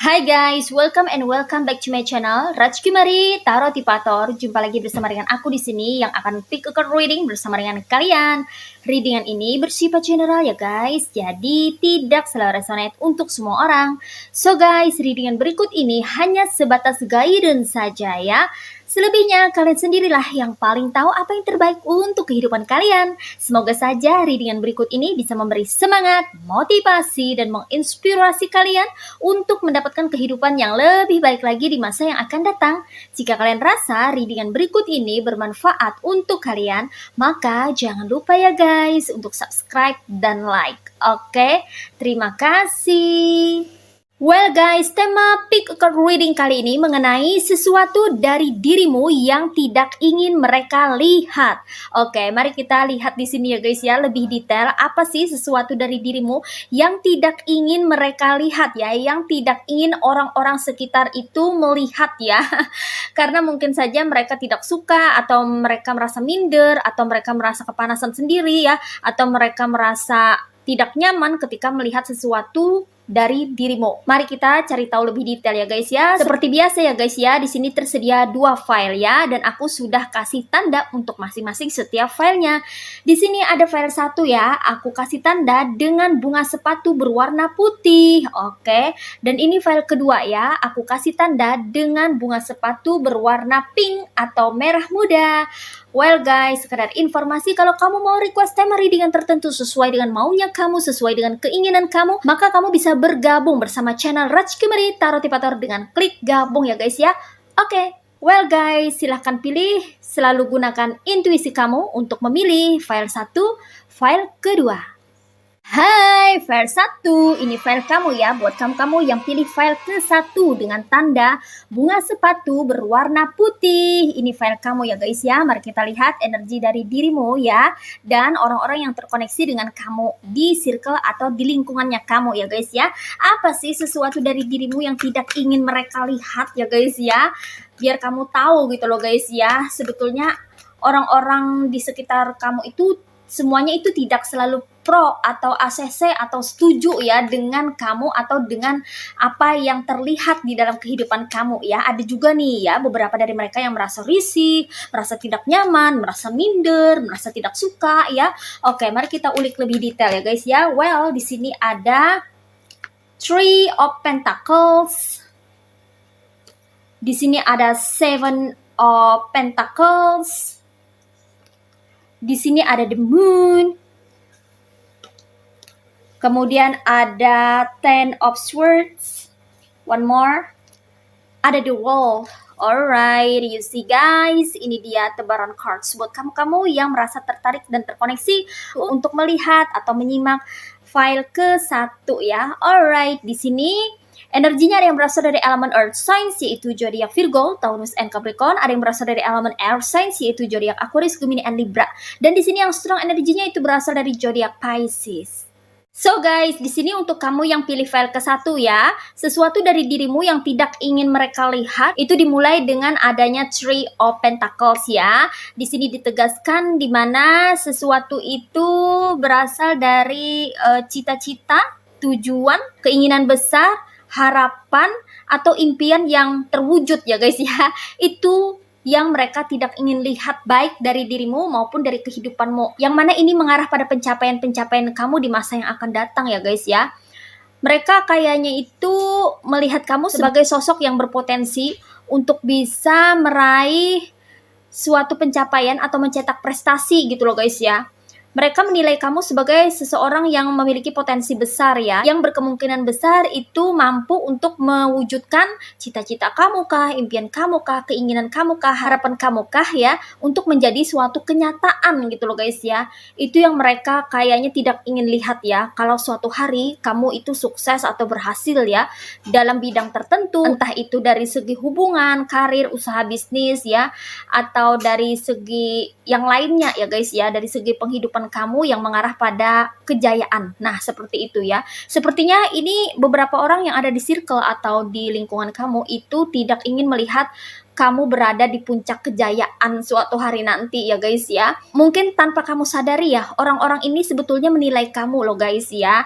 Hai guys, welcome back to my channel Raj Kumari Tarot Tipator. Jumpa lagi bersama dengan aku di sini yang akan pick a card reading bersama dengan kalian. Readingan ini bersifat general ya guys, jadi tidak selalu resonate untuk semua orang. So guys, readingan berikut ini hanya sebatas guidance saja ya. Selebihnya kalian sendirilah yang paling tahu apa yang terbaik untuk kehidupan kalian. Semoga saja readingan berikut ini bisa memberi semangat, motivasi, dan menginspirasi kalian untuk mendapatkan kehidupan yang lebih baik lagi di masa yang akan datang. Jika kalian rasa readingan berikut ini bermanfaat untuk kalian, maka jangan lupa ya guys untuk subscribe dan like. Oke, terima kasih. Well guys, tema pick a card reading kali ini mengenai sesuatu dari dirimu yang tidak ingin mereka lihat. Oke, mari kita lihat di sini ya guys ya, lebih detail apa sih sesuatu dari dirimu yang tidak ingin mereka lihat ya, yang tidak ingin orang-orang sekitar itu melihat ya. Karena mungkin saja mereka tidak suka, atau mereka merasa minder, atau mereka merasa kepanasan sendiri ya, atau mereka merasa tidak nyaman ketika melihat sesuatu dari dirimu. Mari kita cari tahu lebih detail ya guys ya. Seperti biasa ya guys ya, di sini tersedia 2 file ya, dan aku sudah kasih tanda untuk masing-masing setiap filenya. Di sini ada file 1 ya, aku kasih tanda dengan bunga sepatu berwarna putih. Oke, dan ini file kedua ya, aku kasih tanda dengan bunga sepatu berwarna pink atau merah muda. Well guys, sekedar informasi, kalau kamu mau request tema readingan tertentu sesuai dengan maunya kamu, sesuai dengan keinginan kamu, maka kamu bisa bergabung bersama channel Raj Kumari Tarot Tipator dengan klik gabung ya guys ya. Oke, well guys, silahkan pilih, selalu gunakan intuisi kamu untuk memilih file 1, file kedua. Hai, file 1, ini file kamu ya, buat kamu yang pilih file ke-1 dengan tanda bunga sepatu berwarna putih. Ini file kamu ya guys ya, mari kita lihat energi dari dirimu ya, dan orang-orang yang terkoneksi dengan kamu di circle atau di lingkungannya kamu ya guys ya. Apa sih sesuatu dari dirimu yang tidak ingin mereka lihat ya guys ya, biar kamu tahu gitu loh guys ya, sebetulnya orang-orang di sekitar kamu itu semuanya itu tidak selalu pro atau ACC atau setuju ya dengan kamu atau dengan apa yang terlihat di dalam kehidupan kamu ya. Ada juga nih ya beberapa dari mereka yang merasa risih, merasa tidak nyaman, merasa minder, merasa tidak suka ya. Oke, mari kita ulik lebih detail ya guys ya. Well, di sini ada Three of Pentacles. Di sini ada Seven of Pentacles. Di sini ada the moon. Kemudian ada Ten of Swords. One more. Ada the World. Alright, you see guys, ini dia tebaran cards buat kamu yang merasa tertarik dan terkoneksi untuk melihat atau menyimak file ke-1 ya. Alright, di sini energinya ada yang berasal dari elemen Earth Signs yaitu zodiak Virgo, Taurus, and Capricorn. Ada yang berasal dari elemen Air Signs yaitu zodiak Aquarius, Gemini, and Libra. Dan di sini yang strong energinya itu berasal dari zodiak Pisces. So guys, di sini untuk kamu yang pilih file ke-1 ya, sesuatu dari dirimu yang tidak ingin mereka lihat itu dimulai dengan adanya Three of Pentacles ya. Di sini ditegaskan di mana sesuatu itu berasal dari cita-cita, tujuan, keinginan besar, harapan atau impian yang terwujud ya guys ya. Itu yang mereka tidak ingin lihat baik dari dirimu maupun dari kehidupanmu, yang mana ini mengarah pada pencapaian-pencapaian kamu di masa yang akan datang ya guys ya. Mereka kayaknya itu melihat kamu sebagai sosok yang berpotensi untuk bisa meraih suatu pencapaian atau mencetak prestasi gitu loh guys ya. Mereka menilai kamu sebagai seseorang yang memiliki potensi besar ya, yang berkemungkinan besar itu mampu untuk mewujudkan cita-cita kamu kah, impian kamu kah, keinginan kamu kah, harapan kamu kah ya, untuk menjadi suatu kenyataan gitu loh guys ya. Itu yang mereka kayaknya tidak ingin lihat ya, kalau suatu hari kamu itu sukses atau berhasil ya dalam bidang tertentu, entah itu dari segi hubungan, karir, usaha bisnis ya, atau dari segi yang lainnya ya guys ya, dari segi penghidupan kamu yang mengarah pada kejayaan. Nah, seperti itu ya. Sepertinya ini beberapa orang yang ada di circle atau di lingkungan kamu itu tidak ingin melihat kamu berada di puncak kejayaan suatu hari nanti ya guys ya. Mungkin tanpa kamu sadari ya, orang-orang ini sebetulnya menilai kamu loh guys ya,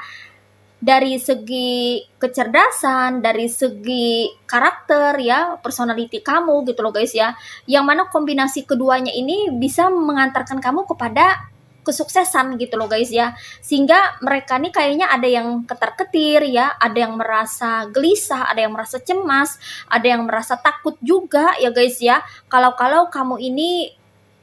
dari segi kecerdasan, dari segi karakter ya, personality kamu gitu loh guys ya. Yang mana kombinasi keduanya ini bisa mengantarkan kamu kepada kesuksesan gitu loh guys ya. Sehingga mereka nih kayaknya ada yang ketar-ketir ya, ada yang merasa gelisah, ada yang merasa cemas, ada yang merasa takut juga ya guys ya. Kalau kamu ini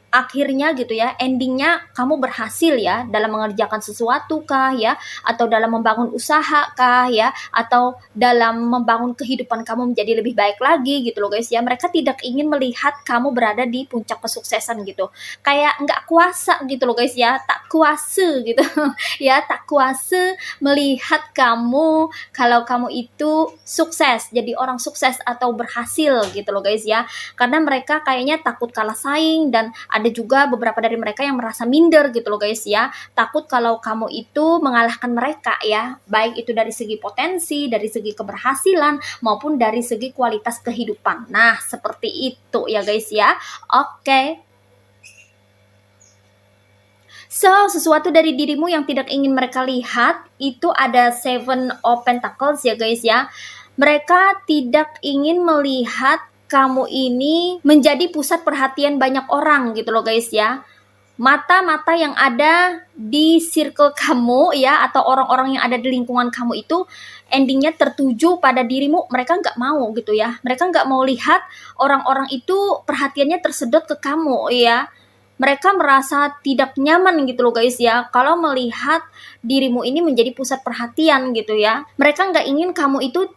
akhirnya gitu ya, endingnya kamu berhasil ya dalam mengerjakan sesuatu kah ya, atau dalam membangun usaha kah ya, atau dalam membangun kehidupan kamu menjadi lebih baik lagi gitu loh guys ya. Mereka tidak ingin melihat kamu berada di puncak kesuksesan gitu, kayak nggak kuasa gitu loh guys ya, tak kuasa gitu ya, tak kuasa melihat kamu kalau kamu itu sukses, jadi orang sukses atau berhasil gitu loh guys ya. Karena mereka kayaknya takut kalah saing, dan ada juga beberapa dari mereka yang merasa minder gitu loh guys ya, takut kalau kamu itu mengalahkan mereka ya, baik itu dari segi potensi, dari segi keberhasilan, maupun dari segi kualitas kehidupan. Nah, seperti itu ya guys ya. Oke. So, sesuatu dari dirimu yang tidak ingin mereka lihat, itu ada Seven of Pentacles ya guys ya. Mereka tidak ingin melihat kamu ini menjadi pusat perhatian banyak orang gitu loh guys ya. Mata-mata yang ada di circle kamu ya, atau orang-orang yang ada di lingkungan kamu itu endingnya tertuju pada dirimu, mereka nggak mau gitu ya. Mereka nggak mau lihat orang-orang itu perhatiannya tersedot ke kamu ya. Mereka merasa tidak nyaman gitu loh guys ya, kalau melihat dirimu ini menjadi pusat perhatian gitu ya. Mereka nggak ingin kamu itu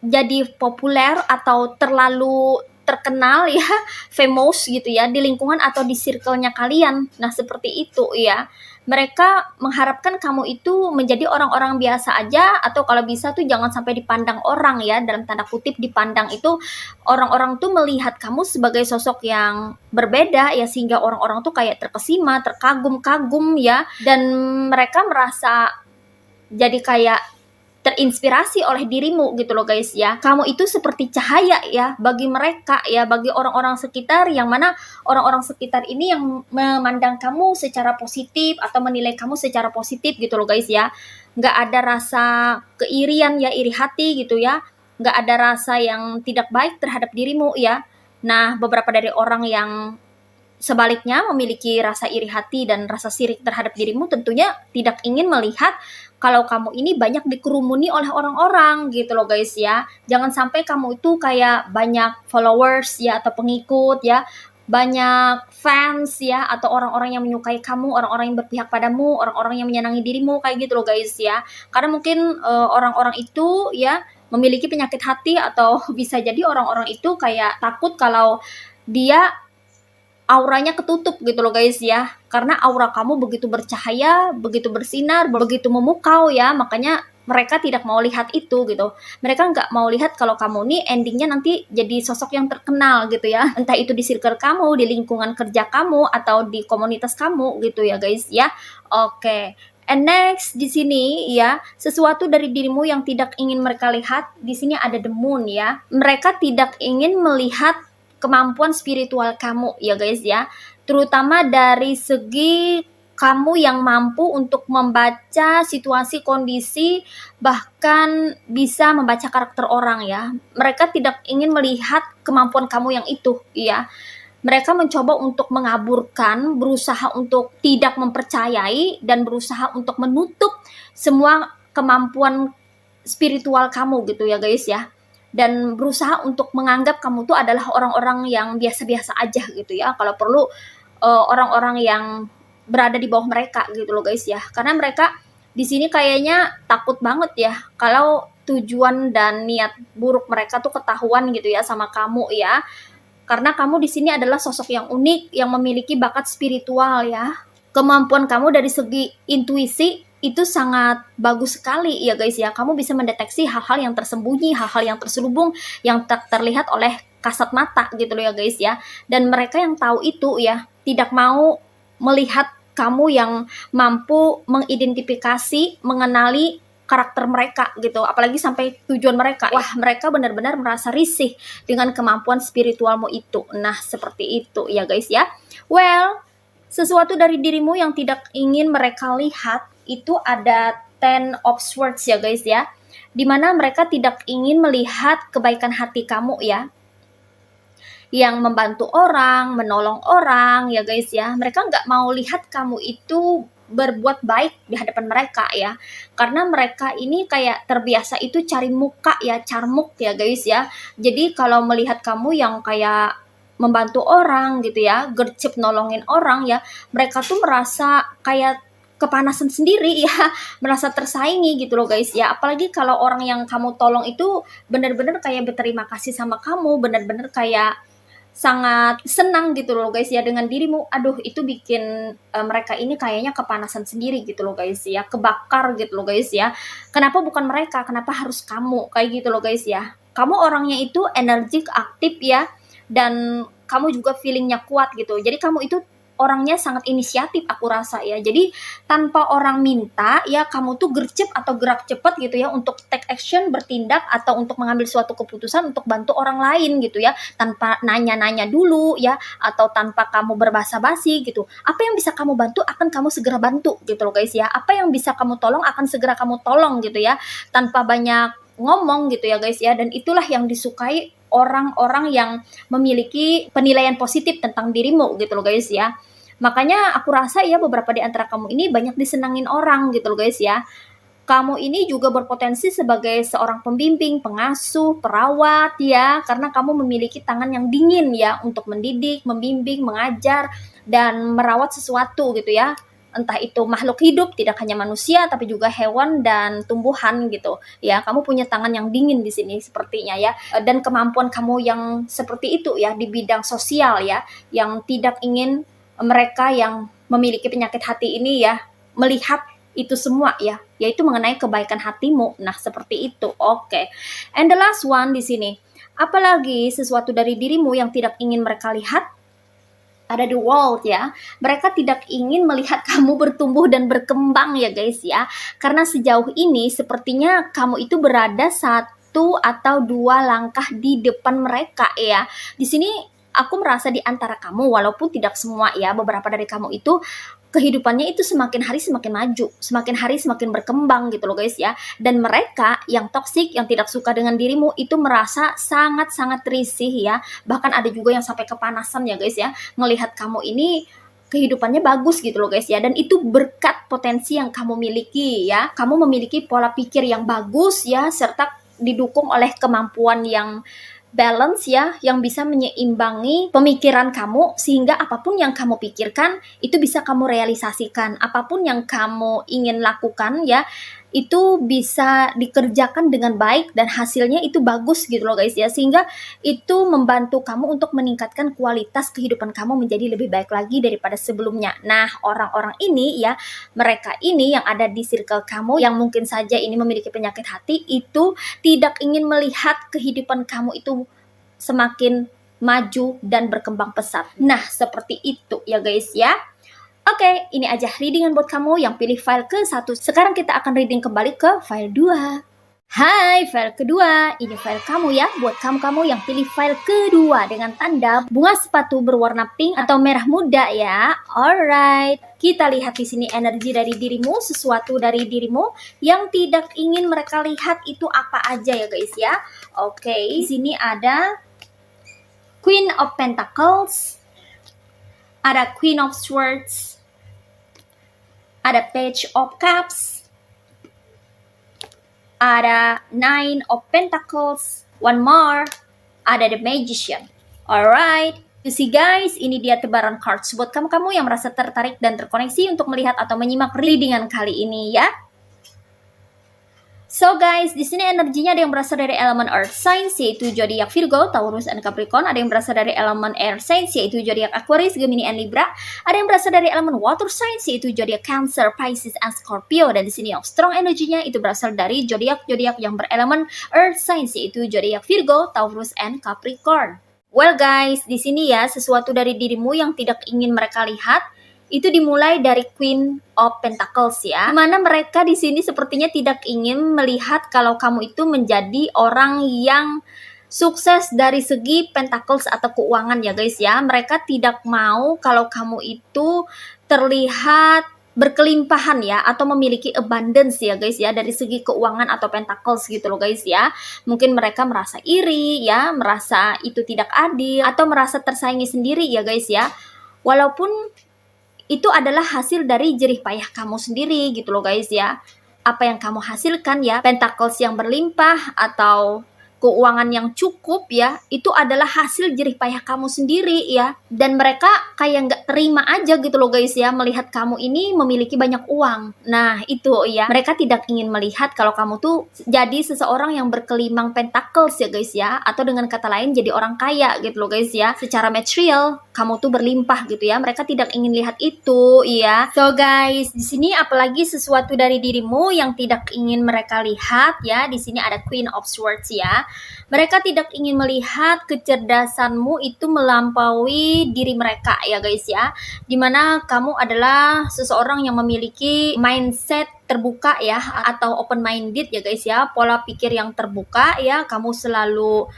jadi populer atau terlalu terkenal ya, famous gitu ya, di lingkungan atau di circle-nya kalian. Nah, seperti itu ya. Mereka mengharapkan kamu itu menjadi orang-orang biasa aja, atau kalau bisa tuh jangan sampai dipandang orang ya, dalam tanda kutip dipandang itu, orang-orang tuh melihat kamu sebagai sosok yang berbeda ya, sehingga orang-orang tuh kayak terkesima, terkagum-kagum ya, dan mereka merasa jadi kayak terinspirasi oleh dirimu gitu loh guys ya. Kamu itu seperti cahaya ya bagi mereka ya, bagi orang-orang sekitar, yang mana orang-orang sekitar ini yang memandang kamu secara positif atau menilai kamu secara positif gitu loh guys ya. Nggak ada rasa keirian ya, iri hati gitu ya. Nggak ada rasa yang tidak baik terhadap dirimu ya. Nah, beberapa dari orang yang sebaliknya memiliki rasa iri hati dan rasa sirik terhadap dirimu tentunya tidak ingin melihat kalau kamu ini banyak dikerumuni oleh orang-orang gitu loh guys ya. Jangan sampai kamu itu kayak banyak followers ya, atau pengikut ya, banyak fans ya, atau orang-orang yang menyukai kamu, orang-orang yang berpihak padamu, orang-orang yang menyenangi dirimu kayak gitu loh guys ya. Karena mungkin orang-orang itu ya memiliki penyakit hati, atau bisa jadi orang-orang itu kayak takut kalau dia auranya ketutup gitu loh guys ya. Karena aura kamu begitu bercahaya, begitu bersinar, begitu memukau ya, makanya mereka tidak mau lihat itu gitu. Mereka nggak mau lihat kalau kamu nih endingnya nanti jadi sosok yang terkenal gitu ya. Entah itu di circle kamu, di lingkungan kerja kamu, atau di komunitas kamu gitu ya guys ya. Oke. And next di sini ya, sesuatu dari dirimu yang tidak ingin mereka lihat, di sini ada the moon ya. Mereka tidak ingin melihat kemampuan spiritual kamu ya guys ya, terutama dari segi kamu yang mampu untuk membaca situasi, kondisi, bahkan bisa membaca karakter orang ya. Mereka tidak ingin melihat kemampuan kamu yang itu ya. Mereka mencoba untuk mengaburkan, berusaha untuk tidak mempercayai, dan berusaha untuk menutup semua kemampuan spiritual kamu gitu ya guys ya. Dan berusaha untuk menganggap kamu tuh adalah orang-orang yang biasa-biasa aja gitu ya. Kalau perlu orang-orang yang berada di bawah mereka gitu loh guys ya. Karena mereka di sini kayaknya takut banget ya kalau tujuan dan niat buruk mereka tuh ketahuan gitu ya sama kamu ya. Karena kamu di sini adalah sosok yang unik, yang memiliki bakat spiritual ya. Kemampuan kamu dari segi intuisi itu sangat bagus sekali ya guys ya. Kamu bisa mendeteksi hal-hal yang tersembunyi, hal-hal yang terselubung, yang tak terlihat oleh kasat mata gitu loh ya guys ya. Dan mereka yang tahu itu ya tidak mau melihat kamu yang mampu mengidentifikasi, mengenali karakter mereka gitu, apalagi sampai tujuan mereka. Wah, mereka benar-benar merasa risih dengan kemampuan spiritualmu itu. Nah, seperti itu ya guys ya. Well, sesuatu dari dirimu yang tidak ingin mereka lihat itu ada Ten of Swords ya guys ya. Dimana mereka tidak ingin melihat kebaikan hati kamu ya, yang membantu orang, menolong orang ya guys ya. Mereka nggak mau lihat kamu itu berbuat baik di hadapan mereka ya. Karena mereka ini kayak terbiasa itu cari muka ya, carmuk ya guys ya. Jadi kalau melihat kamu yang kayak membantu orang gitu ya, gercep nolongin orang ya, mereka tuh merasa kayak kepanasan sendiri ya, merasa tersaingi gitu loh guys ya. Apalagi kalau orang yang kamu tolong itu benar-benar kayak berterima kasih sama kamu, benar-benar kayak sangat senang gitu loh guys ya dengan dirimu. Aduh, itu bikin mereka ini kayaknya kepanasan sendiri gitu loh guys ya, kebakar gitu loh guys ya. Kenapa bukan mereka, kenapa harus kamu, kayak gitu loh guys ya. Kamu orangnya itu energik, aktif ya, dan kamu juga feelingnya kuat gitu. Jadi kamu itu orangnya sangat inisiatif aku rasa ya. Jadi tanpa orang minta ya, kamu tuh gercep atau gerak cepat gitu ya untuk take action, bertindak atau untuk mengambil suatu keputusan untuk bantu orang lain gitu ya, tanpa nanya-nanya dulu ya, atau tanpa kamu berbasa-basi gitu. Apa yang bisa kamu bantu akan kamu segera bantu gitu loh guys ya. Apa yang bisa kamu tolong akan segera kamu tolong gitu ya, tanpa banyak ngomong gitu ya guys ya. Dan itulah yang disukai orang-orang yang memiliki penilaian positif tentang dirimu gitu loh guys ya. Makanya aku rasa ya beberapa di antara kamu ini banyak disenangin orang gitu loh guys ya. Kamu ini juga berpotensi sebagai seorang pembimbing, pengasuh, perawat ya, karena kamu memiliki tangan yang dingin ya untuk mendidik, membimbing, mengajar, dan merawat sesuatu gitu ya. Entah itu makhluk hidup, tidak hanya manusia, tapi juga hewan dan tumbuhan gitu ya. Kamu punya tangan yang dingin di sini sepertinya ya. Dan kemampuan kamu yang seperti itu ya di bidang sosial ya, yang tidak ingin mereka yang memiliki penyakit hati ini ya melihat itu semua ya, yaitu mengenai kebaikan hatimu. Nah, seperti itu. Oke. And the last one di sini. Apalagi sesuatu dari dirimu yang tidak ingin mereka lihat? Ada the world ya. Mereka tidak ingin melihat kamu bertumbuh dan berkembang ya guys ya. Karena sejauh ini sepertinya kamu itu berada satu atau dua langkah di depan mereka ya. Di sini aku merasa di antara kamu, walaupun tidak semua ya, beberapa dari kamu itu kehidupannya itu semakin hari semakin maju, semakin hari semakin berkembang gitu loh guys ya. Dan mereka yang toksik, yang tidak suka dengan dirimu itu merasa sangat-sangat risih ya. Bahkan ada juga yang sampai kepanasan ya guys ya, melihat kamu ini kehidupannya bagus gitu loh guys ya. Dan itu berkat potensi yang kamu miliki ya. Kamu memiliki pola pikir yang bagus ya, serta didukung oleh kemampuan yang balance ya, yang bisa menyeimbangi pemikiran kamu sehingga apapun yang kamu pikirkan itu bisa kamu realisasikan. Apapun yang kamu ingin lakukan ya, itu bisa dikerjakan dengan baik dan hasilnya itu bagus gitu loh guys ya. Sehingga itu membantu kamu untuk meningkatkan kualitas kehidupan kamu menjadi lebih baik lagi daripada sebelumnya. Nah, orang-orang ini ya, mereka ini yang ada di circle kamu yang mungkin saja ini memiliki penyakit hati itu tidak ingin melihat kehidupan kamu itu semakin maju dan berkembang pesat. Nah, seperti itu ya guys ya. Oke, ini aja readingan buat kamu yang pilih file ke-1. Sekarang kita akan reading kembali ke file 2. Hai, file kedua. Ini file kamu ya, buat kamu-kamu yang pilih file kedua dengan tanda bunga sepatu berwarna pink atau merah muda ya. Alright, kita lihat di sini energi dari dirimu, sesuatu dari dirimu yang tidak ingin mereka lihat itu apa aja ya guys ya. Oke, di sini ada Queen of Pentacles, ada Queen of Swords, ada Page of Cups, ada Nine of Pentacles, one more, ada The Magician. Alright, You see guys, ini dia tebaran cards buat kamu-kamu yang merasa tertarik dan terkoneksi untuk melihat atau menyimak readingan kali ini ya. So guys, di sini energinya ada yang berasal dari elemen Earth Signs yaitu zodiak Virgo, Taurus, and Capricorn. Ada yang berasal dari elemen Air Signs yaitu zodiak Aquarius, Gemini, and Libra. Ada yang berasal dari elemen Water Signs yaitu zodiak Cancer, Pisces, and Scorpio. Dan di sini yang strong energinya itu berasal dari zodiak-zodiak yang berelemen Earth Signs yaitu zodiak Virgo, Taurus, and Capricorn. Well guys, di sini ya sesuatu dari dirimu yang tidak ingin mereka lihat itu dimulai dari Queen of Pentacles ya. Dimana mereka di sini sepertinya tidak ingin melihat kalau kamu itu menjadi orang yang sukses dari segi pentacles atau keuangan ya guys ya. Mereka tidak mau kalau kamu itu terlihat berkelimpahan ya atau memiliki abundance ya guys ya dari segi keuangan atau pentacles gitu loh guys ya. Mungkin mereka merasa iri ya, merasa itu tidak adil atau merasa tersaingi sendiri ya guys ya. Walaupun itu adalah hasil dari jerih payah kamu sendiri gitu loh guys ya. Apa yang kamu hasilkan ya, pentacles yang berlimpah atau keuangan yang cukup ya, itu adalah hasil jerih payah kamu sendiri ya. Dan mereka kayak nggak terima aja gitu loh guys ya, melihat kamu ini memiliki banyak uang. Nah itu ya, mereka tidak ingin melihat kalau kamu tuh jadi seseorang yang berkelimang pentacles ya guys ya. Atau dengan kata lain jadi orang kaya gitu loh guys ya. Secara material kamu tuh berlimpah gitu ya. Mereka tidak ingin lihat itu ya. So guys, di sini apalagi sesuatu dari dirimu yang tidak ingin mereka lihat ya. Di sini ada Queen of Swords ya. Mereka tidak ingin melihat kecerdasanmu itu melampaui diri mereka ya guys ya. Dimana kamu adalah seseorang yang memiliki mindset terbuka ya atau open minded ya guys ya. Pola pikir yang terbuka ya. Kamu selalu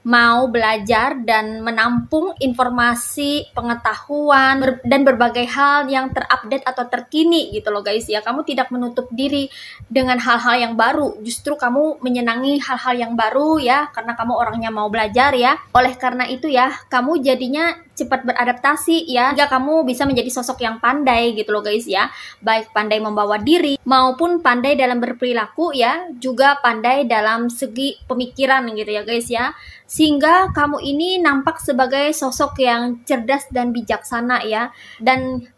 mau belajar dan menampung informasi, pengetahuan, dan berbagai hal yang terupdate atau terkini gitu loh guys ya. Kamu tidak menutup diri dengan hal-hal yang baru, justru kamu menyenangi hal-hal yang baru ya, karena kamu orangnya mau belajar ya. Oleh karena itu ya, kamu jadinya cepat beradaptasi ya, hingga kamu bisa menjadi sosok yang pandai gitu loh guys ya. Baik pandai membawa diri maupun pandai dalam berperilaku ya, juga pandai dalam segi pemikiran gitu ya guys ya. Sehingga kamu ini nampak sebagai sosok yang cerdas dan bijaksana ya. Dan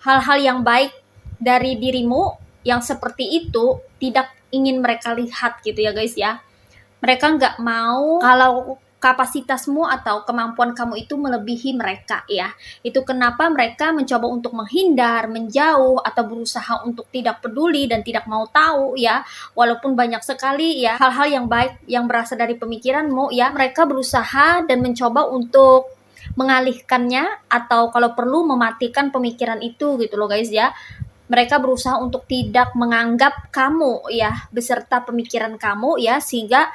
hal-hal yang baik dari dirimu yang seperti itu tidak ingin mereka lihat gitu ya guys ya. Mereka nggak mau kalau kapasitasmu atau kemampuan kamu itu melebihi mereka ya. Itu kenapa mereka mencoba untuk menghindar, menjauh, atau berusaha untuk tidak peduli dan tidak mau tahu ya. Walaupun banyak sekali ya hal-hal yang baik yang berasal dari pemikiranmu ya, mereka berusaha dan mencoba untuk mengalihkannya atau kalau perlu mematikan pemikiran itu gitu loh guys ya. Mereka berusaha untuk tidak menganggap kamu ya beserta pemikiran kamu ya, sehingga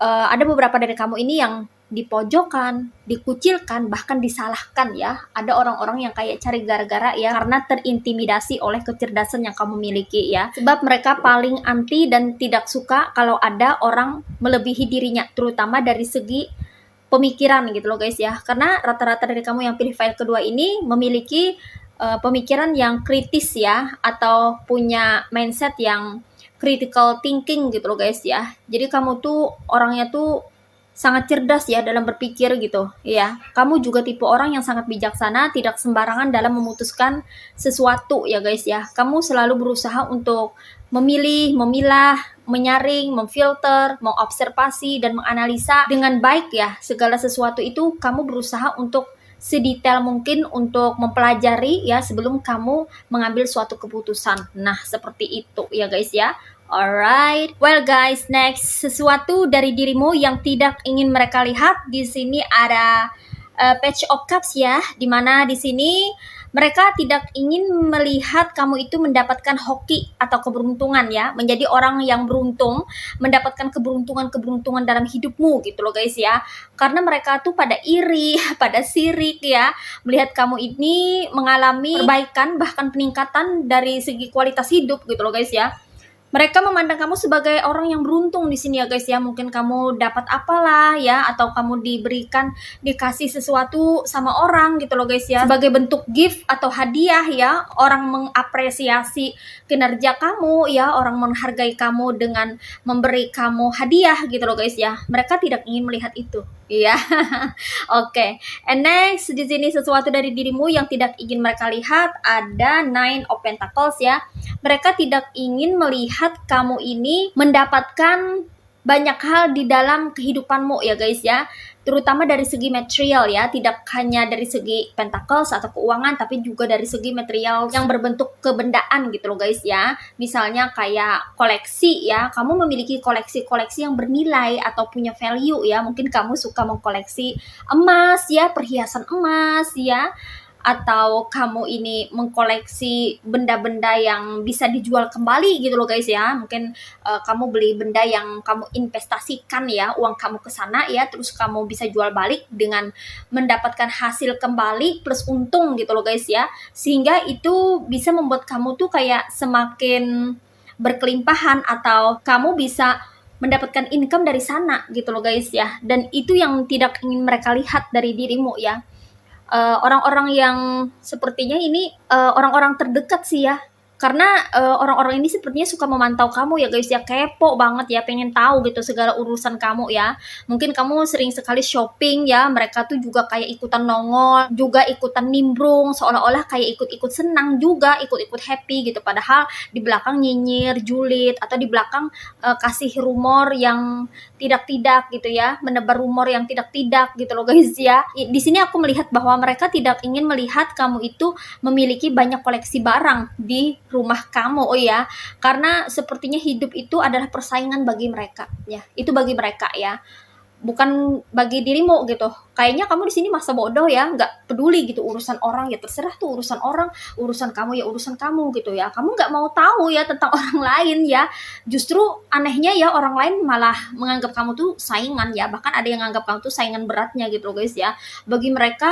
ada beberapa dari kamu ini yang dipojokkan, dikucilkan, bahkan disalahkan ya. Ada orang-orang yang kayak cari gara-gara ya karena terintimidasi oleh kecerdasan yang kamu miliki ya. Sebab mereka paling anti dan tidak suka kalau ada orang melebihi dirinya, terutama dari segi pemikiran gitu loh guys ya. Karena rata-rata dari kamu yang pilih file kedua ini memiliki pemikiran yang kritis ya, atau punya mindset yang critical thinking gitu loh guys ya. Jadi kamu tuh orangnya tuh sangat cerdas ya dalam berpikir gitu ya. Kamu juga tipe orang yang sangat bijaksana, tidak sembarangan dalam memutuskan sesuatu ya guys ya. Kamu selalu berusaha untuk memilih, memilah, menyaring, memfilter, mengobservasi, dan menganalisa dengan baik ya. Segala sesuatu itu kamu berusaha untuk sedetail mungkin untuk mempelajari ya sebelum kamu mengambil suatu keputusan. Nah, seperti itu ya guys ya. Alright, well guys, next sesuatu dari dirimu yang tidak ingin mereka lihat. Di sini ada Page of Cups ya, dimana di sini mereka tidak ingin melihat kamu itu mendapatkan hoki atau keberuntungan ya, menjadi orang yang beruntung, mendapatkan keberuntungan dalam hidupmu gitu loh guys ya. Karena mereka tuh pada iri, pada sirik ya, melihat kamu ini mengalami perbaikan bahkan peningkatan dari segi kualitas hidup gitu loh guys ya. Mereka memandang kamu sebagai orang yang beruntung di sini ya guys ya. Mungkin kamu dapat apalah ya, atau kamu dikasih sesuatu sama orang gitu loh guys ya. Sebagai bentuk gift atau hadiah ya. Orang mengapresiasi kinerja kamu ya, orang menghargai kamu dengan memberi kamu hadiah gitu loh guys ya. Mereka tidak ingin melihat itu. Iya. Oke. And next di sini sesuatu dari dirimu yang tidak ingin mereka lihat ada Nine of Pentacles ya. Mereka tidak ingin melihat kamu ini mendapatkan banyak hal di dalam kehidupanmu ya guys ya, terutama dari segi material ya, tidak hanya dari segi pentacles atau keuangan, tapi juga dari segi material yang berbentuk kebendaan gitu loh guys ya. Misalnya kayak koleksi ya, kamu memiliki koleksi-koleksi yang bernilai atau punya value ya, mungkin kamu suka mengkoleksi emas ya, perhiasan emas ya, atau kamu ini mengkoleksi benda-benda yang bisa dijual kembali gitu loh guys ya. Mungkin kamu beli benda yang kamu investasikan ya, uang kamu ke sana ya, terus kamu bisa jual balik dengan mendapatkan hasil kembali plus untung gitu loh guys ya. Sehingga itu bisa membuat kamu tuh kayak semakin berkelimpahan atau kamu bisa mendapatkan income dari sana gitu loh guys ya. Dan itu yang tidak ingin mereka lihat dari dirimu ya. Orang-orang yang sepertinya ini orang-orang terdekat sih ya, karena orang-orang ini sepertinya suka memantau kamu ya guys ya, kepo banget ya, pengen tahu gitu segala urusan kamu ya. Mungkin kamu sering sekali shopping ya, mereka tuh juga kayak ikutan nongol, juga ikutan nimbrung, seolah-olah kayak ikut-ikut senang juga, ikut-ikut happy gitu, padahal di belakang nyinyir, julid, atau di belakang kasih rumor yang tidak-tidak gitu ya, menebar rumor yang tidak-tidak gitu loh guys ya. Di sini aku melihat bahwa mereka tidak ingin melihat kamu itu memiliki banyak koleksi barang di rumah kamu. Oh ya, karena sepertinya hidup itu adalah persaingan bagi mereka ya. Itu bagi mereka ya, bukan bagi dirimu gitu. Kayaknya kamu di sini masa bodoh ya, nggak peduli gitu urusan orang, ya terserah tuh urusan orang, urusan kamu ya urusan kamu gitu ya. Kamu nggak mau tahu ya tentang orang lain ya. Justru anehnya ya, orang lain malah menganggap kamu tuh saingan ya. Bahkan ada yang menganggap kamu tuh saingan beratnya gitu loh guys ya. Bagi mereka,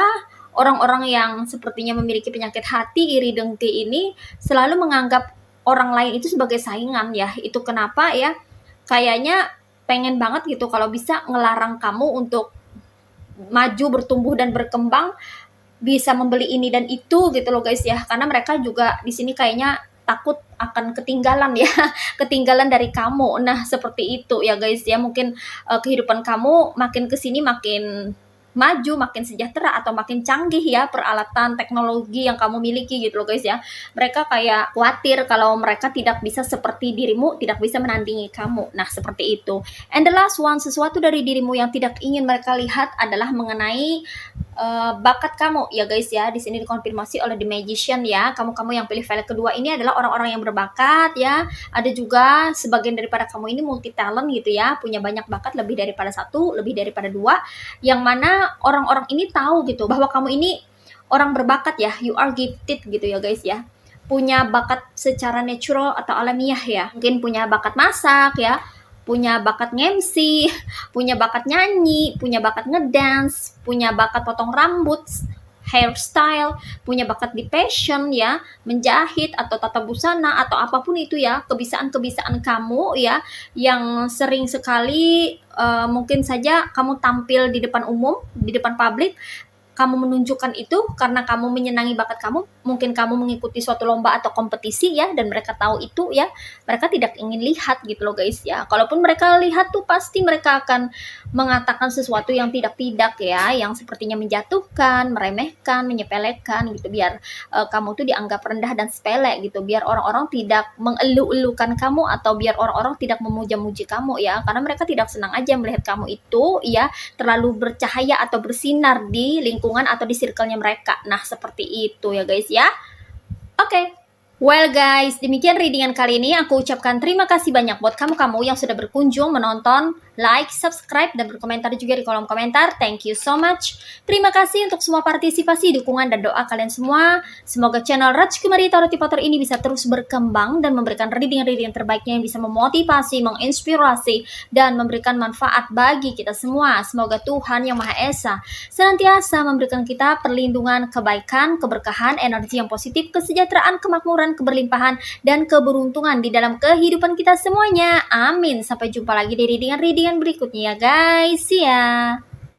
orang-orang yang sepertinya memiliki penyakit hati, iri, dengki ini selalu menganggap orang lain itu sebagai saingan ya. Itu kenapa ya, kayaknya pengen banget gitu kalau bisa ngelarang kamu untuk maju, bertumbuh dan berkembang, bisa membeli ini dan itu gitu loh guys ya. Karena mereka juga di sini kayaknya takut akan ketinggalan ya, ketinggalan dari kamu. Nah, seperti itu ya guys ya. Mungkin kehidupan kamu makin kesini makin maju, makin sejahtera atau makin canggih ya peralatan teknologi yang kamu miliki gitu loh guys ya. Mereka kayak khawatir kalau mereka tidak bisa seperti dirimu, tidak bisa menandingi kamu. Nah, seperti itu. And the last one, sesuatu dari dirimu yang tidak ingin mereka lihat adalah mengenai bakat kamu ya guys ya. Di sini dikonfirmasi oleh The Magician ya. Kamu-kamu yang pilih file kedua ini adalah orang-orang yang berbakat ya. Ada juga sebagian daripada kamu ini multi talent gitu ya, punya banyak bakat, lebih daripada satu, lebih daripada dua, yang mana orang-orang ini tahu gitu bahwa kamu ini orang berbakat ya, you are gifted gitu ya guys ya. Punya bakat secara natural atau alamiah ya. Mungkin punya bakat masak ya, punya bakat nge-MC, punya bakat nyanyi, punya bakat ngedance, punya bakat potong rambut, hairstyle, punya bakat di fashion ya, menjahit atau tata busana atau apapun itu ya, kebiasaan-kebiasaan kamu ya, yang sering sekali mungkin saja kamu tampil di depan umum, di depan publik, kamu menunjukkan itu karena kamu menyenangi bakat kamu. Mungkin kamu mengikuti suatu lomba atau kompetisi ya, dan mereka tahu itu ya, mereka tidak ingin lihat gitu loh guys ya. Kalaupun mereka lihat tuh pasti mereka akan mengatakan sesuatu yang tidak-tidak ya, yang sepertinya menjatuhkan, meremehkan, menyepelekan gitu, biar kamu tuh dianggap rendah dan sepele gitu, biar orang-orang tidak mengelu-elukan kamu atau biar orang-orang tidak memuja-muji kamu ya, karena mereka tidak senang aja melihat kamu itu ya terlalu bercahaya atau bersinar di lingkungan atau di circle-nya mereka. Nah, seperti itu ya guys ya. Oke. Well guys, demikian readingan kali ini. Aku ucapkan terima kasih banyak buat kamu-kamu yang sudah berkunjung, menonton, like, subscribe, dan berkomentar juga di kolom komentar. Thank you so much. Terima kasih untuk semua partisipasi, dukungan, dan doa kalian semua. Semoga channel Rajkumari Tarot Tipator ini bisa terus berkembang dan memberikan reading-reading terbaiknya yang bisa memotivasi, menginspirasi, dan memberikan manfaat bagi kita semua. Semoga Tuhan Yang Maha Esa senantiasa memberikan kita perlindungan, kebaikan, keberkahan, energi yang positif, kesejahteraan, kemakmuran, keberlimpahan, dan keberuntungan di dalam kehidupan kita semuanya. Amin. Sampai jumpa lagi di readingan berikutnya ya guys. See ya.